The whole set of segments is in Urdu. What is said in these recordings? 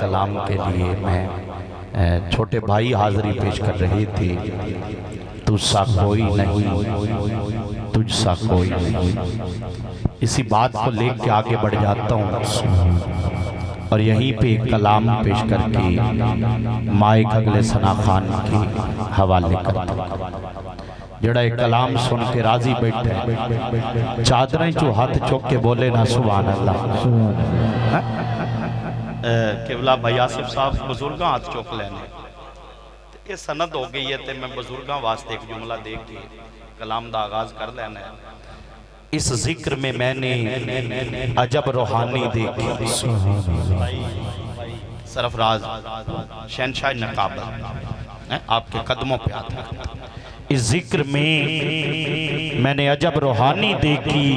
کلام کے لیے میں چھوٹے بھائی حاضری پیش کر رہے تھے، تجھ سا کوئی نہیں، تجھ سا کوئی نہیں، اسی بات کو لے کے آگے بڑھ جاتا ہوں اور یہیں پہ ایک کلام پیش کر کے مائک اگلے ثنا خان کے حوالے کرتا ہوں۔ جڑا ایک کلام سن کے راضی بیٹھے چادریں جو ہاتھ چوک کے بولے نا سبحان اللہ۔ قبلہ بھائی آصف صاحب بزرگاں ہاتھ چوک لینے یہ سند ہو گئی ہے تے میں بزرگاں واسطے ایک جملہ دیکھ کے کلام دا آغاز کر لینا ہے۔ اس ذکر میں میں نے عجب روحانی دیکھی، سرفراز شہنشاہ نقابت آپ کے قدموں پہ آتا ہے۔ اس ذکر میں نے عجب روحانی دیکھی،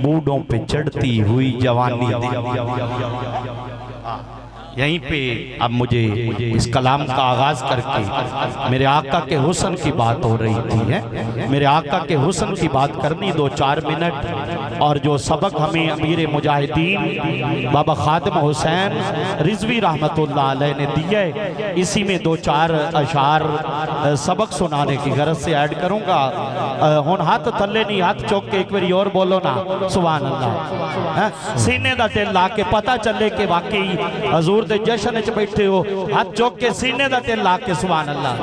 بوڑھوں پہ چڑھتی ہوئی جوانی دیکھی۔ یہیں پہ اب مجھے اس کلام کا آغاز کر کے میرے آقا کے حسن کی بات ہو رہی تھی، میرے آقا کے حسن کی بات کرنی 2-4 منٹ، اور جو سبق ہمیں امیر مجاہدین بابا خادم حسین رضوی رحمت اللہ علیہ نے دیئے، اسی میں 2-4 اشعار سبق سنانے کی غرض سے ایڈ کروں گا۔ ہون ہاتھ تھلے نہیں، ہاتھ چوک کے ایک باری اور بولو نا سبحان اللہ، سینے دا دل لا کے پتہ چلے کہ واقعی حضور دے جشن اچھ بیٹھے ہو، ہاتھ چوک کے سینے دا دل لا کے سبحان اللہ۔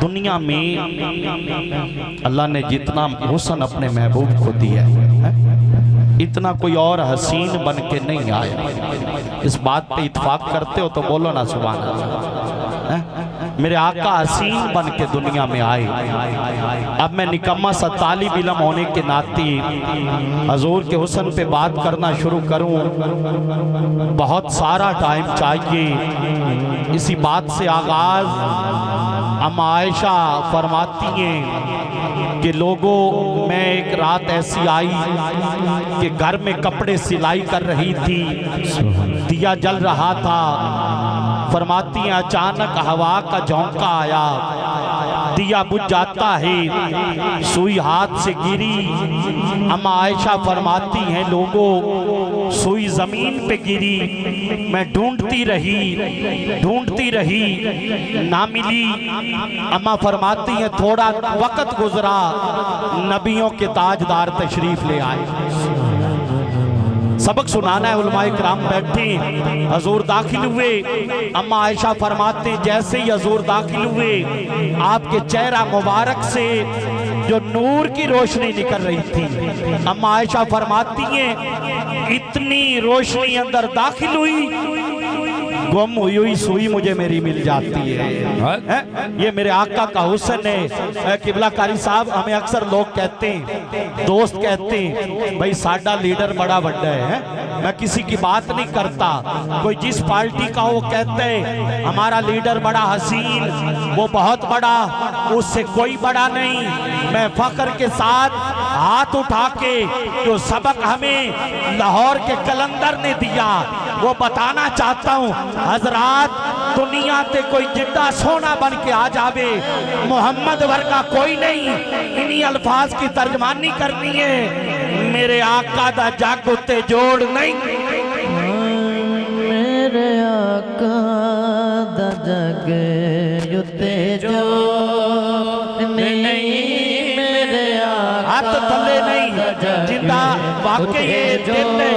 دنیا میں اللہ نے جتنا حسن اپنے محبوب کو دیا ہے، اتنا کوئی اور حسین بن کے نہیں آیا۔ اس بات پہ اتفاق کرتے ہو تو بولو نا سبحان اللہ۔ میرے آقا حسین بن کے دنیا میں آئے۔ اب میں نکمہ سا طالب علم ہونے کے ناتے حضور کے حسن پہ بات کرنا شروع کروں، بہت سارا ٹائم چاہیے۔ اسی بات سے آغاز اما عائشہ فرماتی ہیں کہ لوگوں میں ایک رات ایسی آئی کہ گھر میں کپڑے سلائی کر رہی تھی، دیا جل رہا تھا، فرماتی ہیں اچانک ہوا کا جھونکا آیا، دیا بجھ جاتا ہے، سوئی ہاتھ سے گری۔ اما عائشہ فرماتی ہیں لوگوں سوئی زمین پہ گری، میں ڈھونڈتی رہی نہ ملی۔ اما فرماتی ہیں تھوڑا وقت گزرا، نبیوں کے تاجدار تشریف لے آئے۔ سبق سنانا ہے، علماء کرام بیٹھے، حضور داخل ہوئے۔ اما عائشہ فرماتے ہیں جیسے ہی حضور داخل ہوئے، آپ کے چہرہ مبارک سے جو نور کی روشنی نکل رہی تھی، اما عائشہ فرماتی ہیں اتنی روشنی اندر داخل ہوئی، گم ہوئی سوئی مجھے میری مل جاتی ہے۔ یہ میرے آقا کا حسن ہے۔ قبلہ کاری صاحب ہمیں اکثر لوگ کہتے ہیں، دوست کہتے ہیں بھئی ساڈا لیڈر بڑا بڑا ہے، میں کسی کی بات نہیں کرتا، کوئی جس پارٹی کا وہ کہتے ہیں ہمارا لیڈر بڑا حسین، وہ بہت بڑا، اس سے کوئی بڑا نہیں۔ میں فخر کے ساتھ ہاتھ اٹھا کے جو سبق ہمیں لاہور کے کلندر نے دیا وہ بتانا چاہتا ہوں۔ حضرات دنیا تے کوئی جدہ سونا بن کے آ جاوے، محمد ورگا کوئی نہیں، انہی الفاظ کی ترجمانی کرنی ہے۔ میرے آقا دا جگ اتے جوڑ نہیں، میرے آقا دا جگ اتے جوڑ نہیں، میرے آقا ہاتھ تھلے نہیں، جندہ واقعی دل ہے،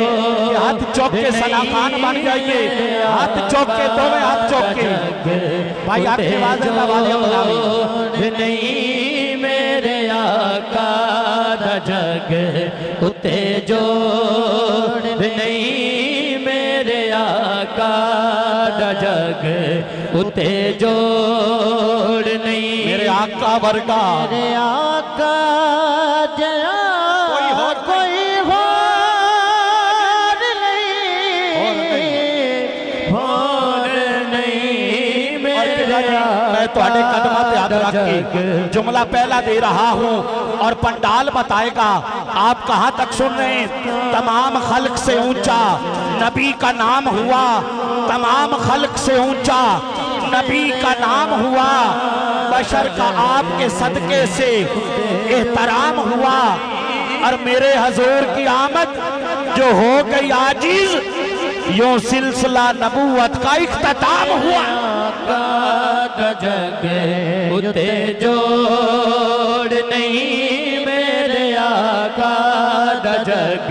ہاتھ چوک کے سلامان بن جائیے، ہاتھ چوک کے دوویں ہاتھ چوک کے بھائی آپ کے بعد اللہ والے بلاوی نہیں، میرے آقا دا جگ اتے جوڑ نہیں، میرے آقا دا جگ اتے جوڑ نہیں، میرے آقا ورگا میرے آقا جیا میں تواڈے قدمہ پہ ہاتھ رکھ کے جملہ پہلا دے رہا ہوں اور پنڈال بتائے گا آپ کہاں تک سن رہے ہیں۔ تمام خلق سے اونچا نبی کا نام ہوا، تمام خلق سے اونچا نبی کا نام ہوا، بشر کا آپ کے صدقے سے احترام ہوا، اور میرے حضور کی آمد جو ہو گئی عاجز، یوں سلسلہ نبوت کا اختتام ہوا۔ آقا جگ اتے جوڑ نہیں میرے آقا دا جگ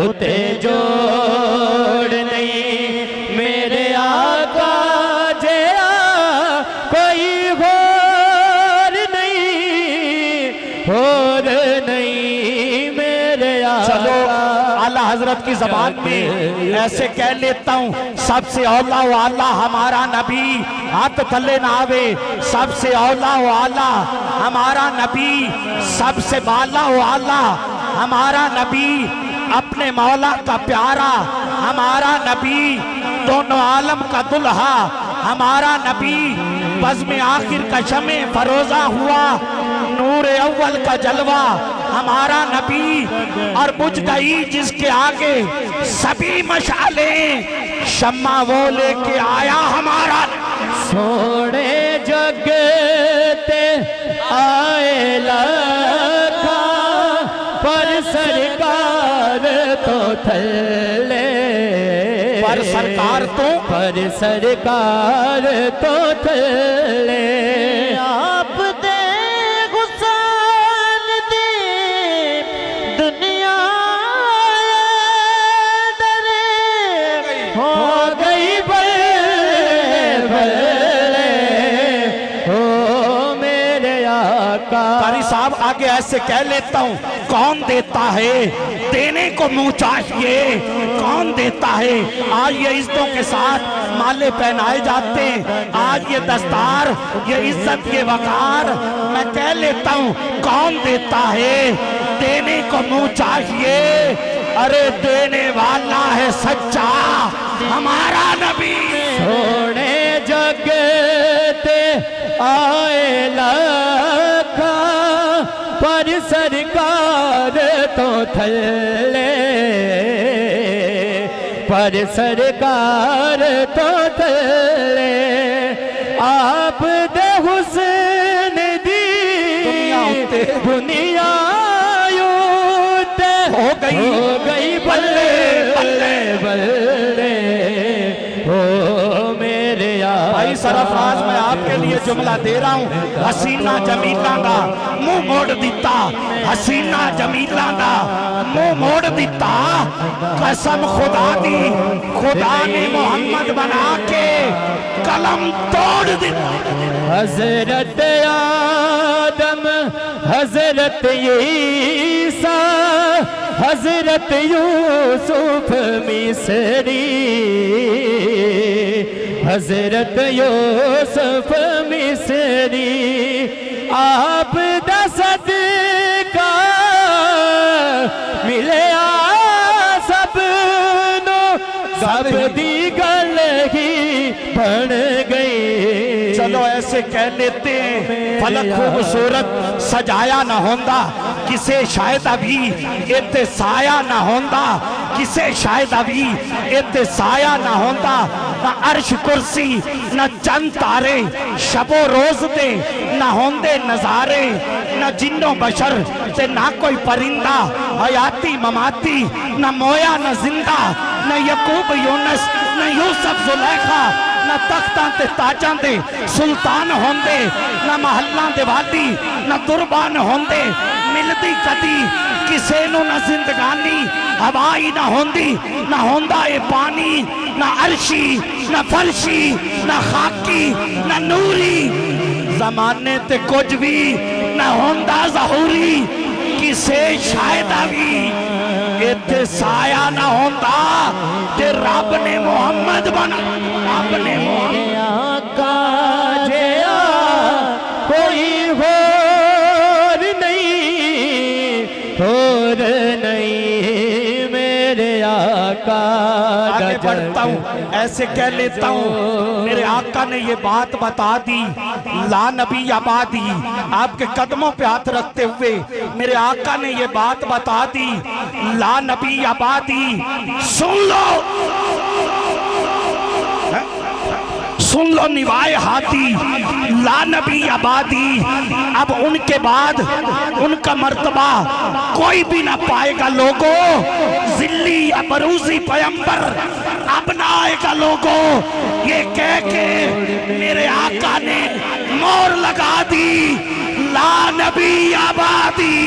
اتے جوڑ نہیں میرے آقا جیا کوئی اور نہیں میرے آقا۔ چلو اعلیٰ حضرت کی زبان میں ایسے کہہ لیتا ہوں، سب سے اولا و اعلیٰ ہمارا نبی، ہاتھ تھلے نہ آوے، سب سے اولا و اعلیٰ ہمارا نبی، سب سے بالا و اعلیٰ ہمارا نبی، اپنے مولا کا پیارا ہمارا نبی، دونوں عالم کا دلہا ہمارا نبی، بزم آخر کا شمع فروزہ ہوا، نور اول کا جلوہ ہمارا نبی، اور بجھ گئی جس کے آگے سبھی مشعلیں، شمع وہ لے کے آیا ہمارا سوڑے جگتے آئے لکھا پر سرکار تو تھلے، پر سرکار تو تھلے، آپ دے غسان دی دنیا درے ہو گئی بلے ہو میرے آقا۔ قاری صاحب آگے ایسے کہہ لیتا ہوں، کون دیتا ہے دینے کو منہ چاہیے، کون دیتا ہے؟ آج یہ عزتوں کے ساتھ مالے پہنائے جاتے ہیں، آج یہ دستار، یہ عزت، یہ وقار، میں کہہ لیتا ہوں کون دیتا ہے دینے کو منہ چاہیے، ارے دینے والا ہے سچا ہمارا نبی۔ سونے جگتے آئے لکھا پر سرکار تو تھلے، پر سرکار تو تھلے، آپ دے حسن دی دنیا ہو گئی بلے بلے ہو میرے آقا۔ بھائی سرفراز میں آپ کے لیے جملہ دے رہا ہوں، حسینہ جمیلہ دا منہ موڑ دیتا، حسینہ جمیلہ دا منہ موڑ دیتا، قسم خدا دی خدا نے محمد بنا کے قلم توڑ دیتا۔ حضرت آدم، حضرت عیسیٰ، حضرت یوسف مصری، حضرت یوسف مصری، آپ دا صدقہ ملے سب نو، سب دی گل ہی بن گئی۔ چلو ایسے کہہ لیتے ہیں، فلک خوبصورت سجایا نہ ہوندہ، کسے شاید ابھی اتسایا نہ ہوندہ، کسے شاید ابھی اتسایا نہ ہوندہ، نہ عرش کرسی نہ چند تارے، شب و روز دے نہ ہوندے نظارے، نہ جن و بشر تے نہ کوئی پرندہ، حیاتی مماتی نہ مویا نہ زندہ، نہ یعقوب یونس نہ یوسف زلیخا، نہ تختاں تے تاجاں دے سلطان ہوندے، نہ محلاں دے وادی نہ دربان ہوندے، ملدی کدی کسے نو نہ زندگانی، ہوائی نہ ہوندی نہ ہوندہ اے پانی، نہ عرشی نہ فرشی نہ خاکی نہ نوری، زمانے تے کچھ بھی نہ ہوندہ ظہوری، کسے شاید ابھی اتھے سایہ نہ ہوندہ، تے رب نے محمد بنا، رب نے محمد آقا جیا کوئی اور نہیں میرے آقا۔ آگے بڑھتا ہوں ایسے کہہ لیتا ہوں، میرے آقا نے یہ بات بتا دی، لا نبی آبادی، آپ کے قدموں پہ ہاتھ رکھتے ہوئے میرے آقا نے یہ بات بتا دی، لا نبی آبادی، سن لو سن لو نوائے ہاتھی، لا نبی آبادی، اب ان کے بعد ان کا مرتبہ کوئی بھی نہ پائے گا لوگوں، ذلی یا بروزی پیمبر اب نہ آئے گا لوگوں، یہ کہہ کے میرے آقا نے مور لگا دی، لا نبی آبادی۔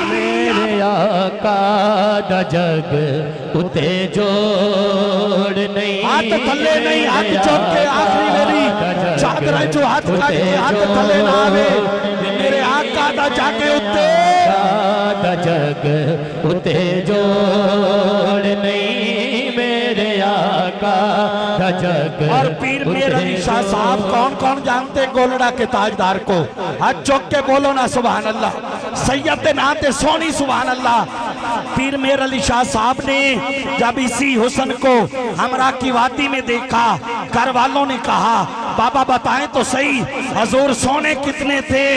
میرے آقا دا جگ اتے جوڑ نہیں، ہاتھ تھلے نہیں، ہاتھ چوک کے آخری میری چادر جو ہاتھ کٹ کے ہاتھ تھلے نہ آوے، میرے آقا دا جاکے اتے دا جگ اتے جوڑ نہیں، میرے آقا دا جگ۔ اور پیر میر علی شاہ صاحب کون کون جانتے گولڑا کے تاجدار کو؟ ہاتھ چوک کے بولو نا سبحان اللہ، سید نات سونی سبحان اللہ۔ پیر میر علی شاہ صاحب نے جب اسی حسن کو ہمراہ کی وادی میں دیکھا، گھر والوں نے کہا بابا بتائیں تو صحیح حضور سونے کتنے تھے؟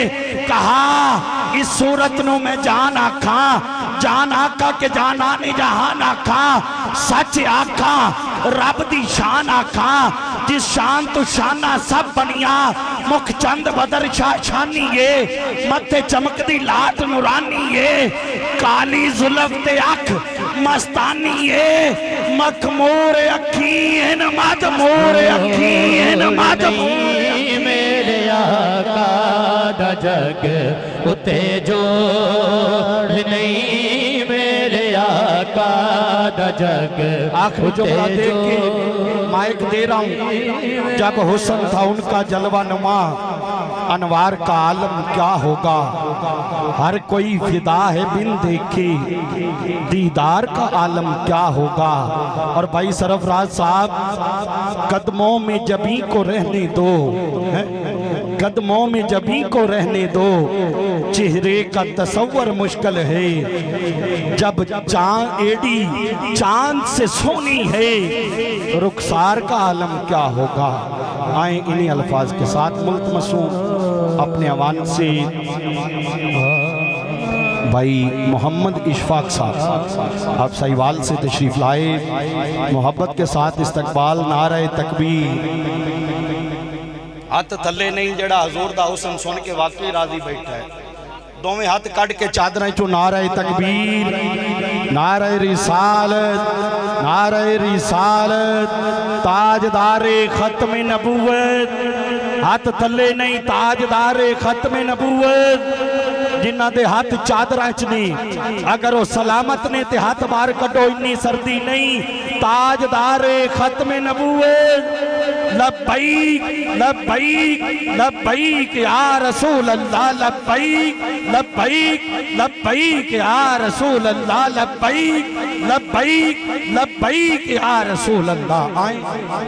کہا اس صورت نو میں جان آکھاں، جان آکھا کہ جانانے جہان آکھاں، سچ آکھاں رب دی شان آکھاں، جس شان تو شانہ سب بنیا، مکھ چند بدر شانی یہ، متھے چمک دی لات نورانی یہ، کالی ظلف تے اکھ مستانی یہ، مکمور اکھین مجمور اکھین مجمور۔ میرے آقا دا جگ اتے جوڑ نہیں، میرے آقا دا جگ آخر جملہ دیکھ کے مائک دے رہا ہوں، جب حسن تھا ان کا جلوہ نما، انوار کا عالم کیا ہوگا، ہر کوئی فدا ہے بن دیکھے، دیدار کا عالم کیا ہوگا۔ اور بھائی سرفراز صاحب قدموں میں جبیں کو رہنے دو، قدموں میں جبیں کو رہنے دو، چہرے کا تصور مشکل ہے، جب ایڈی چاند سے سونی ہے، رخسار کا عالم کیا ہوگا۔ آئیں انہی الفاظ کے ساتھ ملتمسوں اپنے عوان سے بھائی محمد اشفاق صاحب آپ سائیوال سے تشریف لائے، محبت کے ساتھ استقبال، نعرہ تکبیر۔ ہاتھ تھلے نہیں جڑا حضور دا حسن سن کے واقعی راضی بیٹھا ہے، دوویں ہاتھ کٹ کے چادریں چو نعرہ تکبیر، نعرہ رسالت، نعرہ رسالت، تاجدار ختم نبوت، ہاتھ تھلے نہیں تاجدار ختم نبوت، جنہ دے ہاتھ چادریں چنی، اگر وہ سلامت نے تے ہاتھ بار کٹو انی سردی نہیں، تاجدار ختم نبوت، لبیک لبیک لبیک یا رسول اللہ، لبیک لبیک لبیک یا رسول اللہ، لبیک لبیک لبیک یا رسول اللہ۔ آئیں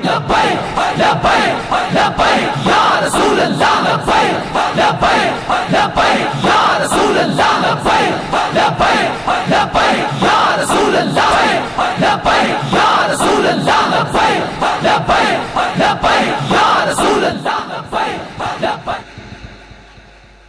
لبیک لبیک لبیک یا رسول اللہ، لبیک لبیک لبیک یا رسول اللہ، لبیک لبیک لبیک یا رسول اللہ، لبیک یا رسول اللہ، لبیک لبیک لبیک